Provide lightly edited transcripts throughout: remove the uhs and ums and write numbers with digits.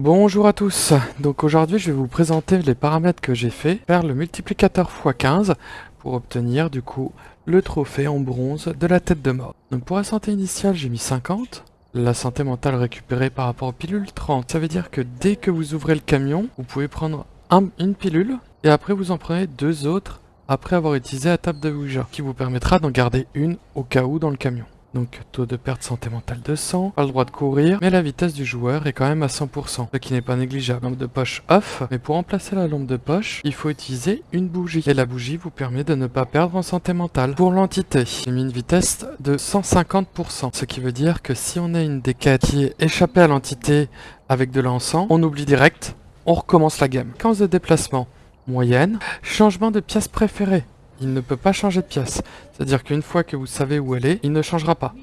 Bonjour à tous, donc aujourd'hui je vais vous présenter les paramètres que j'ai fait, faire le multiplicateur x15 pour obtenir du coup le trophée en bronze de la tête de mort. Donc pour la santé initiale j'ai mis 50, la santé mentale récupérée par rapport aux pilules 30. Ça veut dire que dès que vous ouvrez le camion, vous pouvez prendre une pilule et après vous en prenez deux autres après avoir utilisé la table de Ouija qui vous permettra d'en garder une au cas où dans le camion. Donc taux de perte santé mentale de 100, pas le droit de courir, mais la vitesse du joueur est quand même à 100%, ce qui n'est pas négligeable. Lampe de poche off, mais pour remplacer la lampe de poche, il faut utiliser une bougie. Et la bougie vous permet de ne pas perdre en santé mentale. Pour l'entité, j'ai mis une vitesse de 150%, ce qui veut dire que si on a une des quêtes qui est échappée à l'entité avec de l'encens, on oublie direct, on recommence la game. Séquence de déplacement, moyenne. Changement de pièce préférée. Il ne peut pas changer de pièce. C'est-à-dire qu'une fois que vous savez où elle est, il ne changera pas.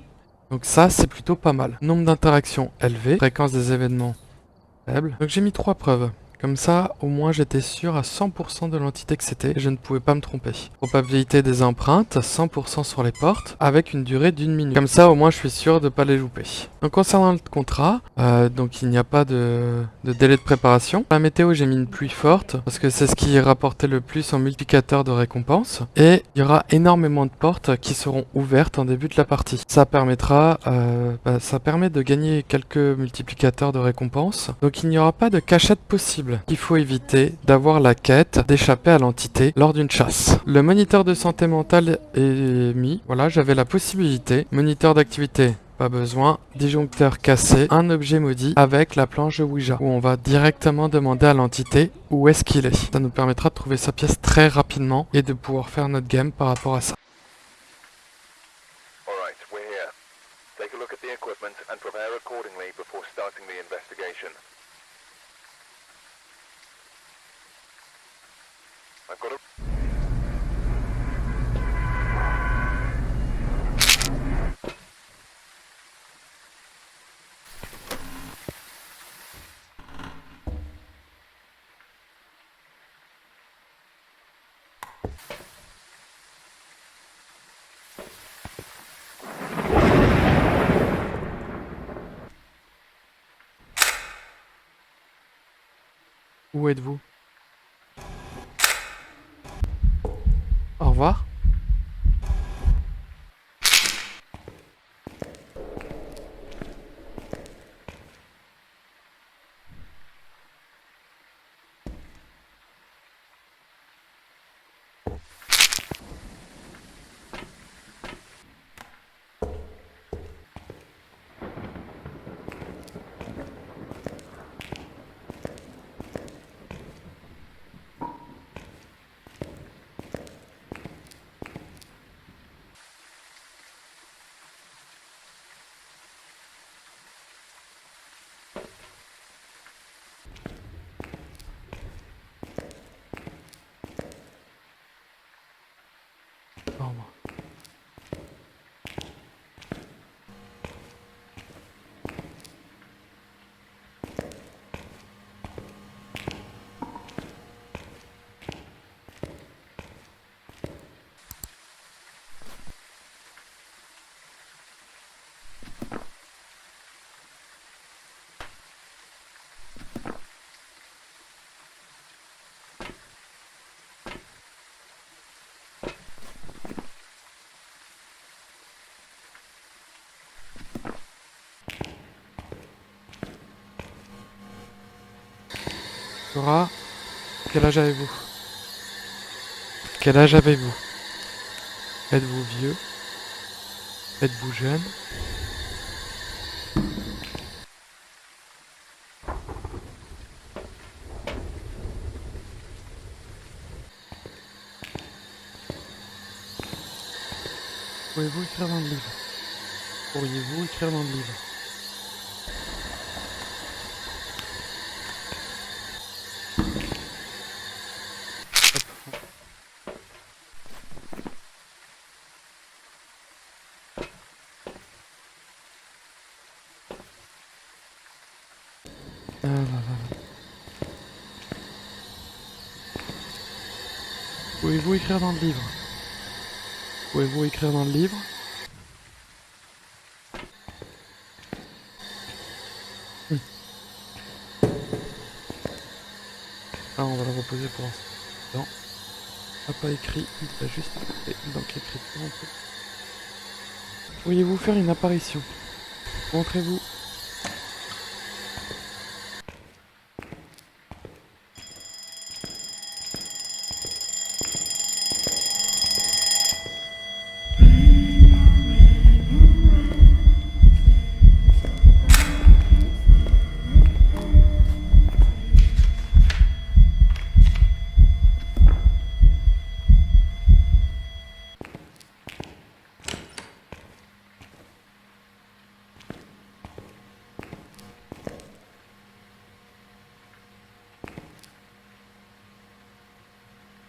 Donc ça, c'est plutôt pas mal. Nombre d'interactions élevé, fréquence des événements faible. Donc j'ai mis 3 preuves. Comme ça, au moins j'étais sûr à 100% de l'entité que c'était et je ne pouvais pas me tromper. Probabilité des empreintes, 100% sur les portes, avec une durée d'1 minute. Comme ça, au moins je suis sûr de ne pas les louper. Donc concernant le contrat, donc il n'y a pas de délai de préparation. La météo, j'ai mis une pluie forte, parce que c'est ce qui rapportait le plus en multiplicateur de récompense. Et il y aura énormément de portes qui seront ouvertes en début de la partie. Ça permettra, ça permet de gagner quelques multiplicateurs de récompense. Donc il n'y aura pas de cachette possible. Il faut éviter d'avoir la quête d'échapper à l'entité lors d'une chasse. Le moniteur de santé mentale est mis. Voilà, j'avais la possibilité. Moniteur d'activité, pas besoin. Disjoncteur cassé, un objet maudit avec la planche de Ouija, où on va directement demander à l'entité où est-ce qu'il est. Ça nous permettra de trouver sa pièce très rapidement et de pouvoir faire notre game par rapport à ça. Alright, we're here. Take a look at the equipment and prepare accordingly before starting the investigation. I've got a... Où êtes-vous? Au revoir. Au revoir. Laura, quel âge avez-vous? Quel âge avez-vous? Êtes-vous vieux? Êtes-vous jeune? Pouvez-vous écrire dans le livre? Pourriez-vous écrire dans le livre? Ah, là, là. Pouvez-vous écrire dans le livre? Pouvez-vous écrire dans le livre? Ah, on va le reposer pour l'instant. Non, il n'a pas écrit, il a juste fait donc écriture en plus. Pourriez-vous faire une apparition? Montrez-vous.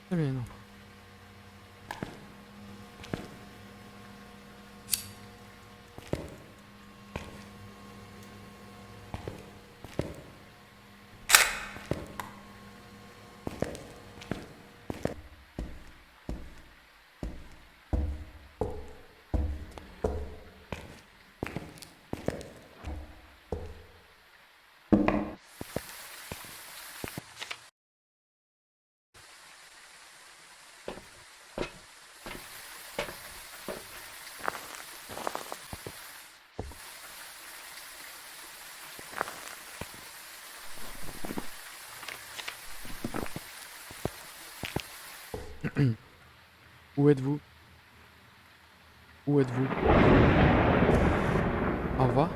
Eh bien non. Où êtes-vous? Où êtes-vous? Au revoir.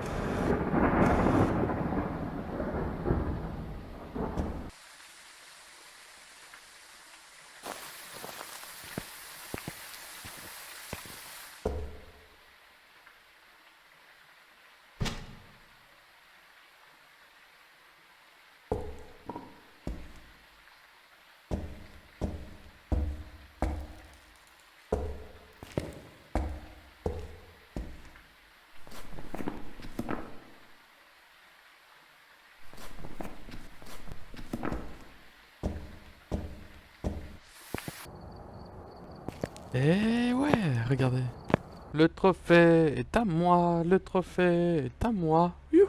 Eh ouais, regardez. Le trophée est à moi, le trophée est à moi. Youhou!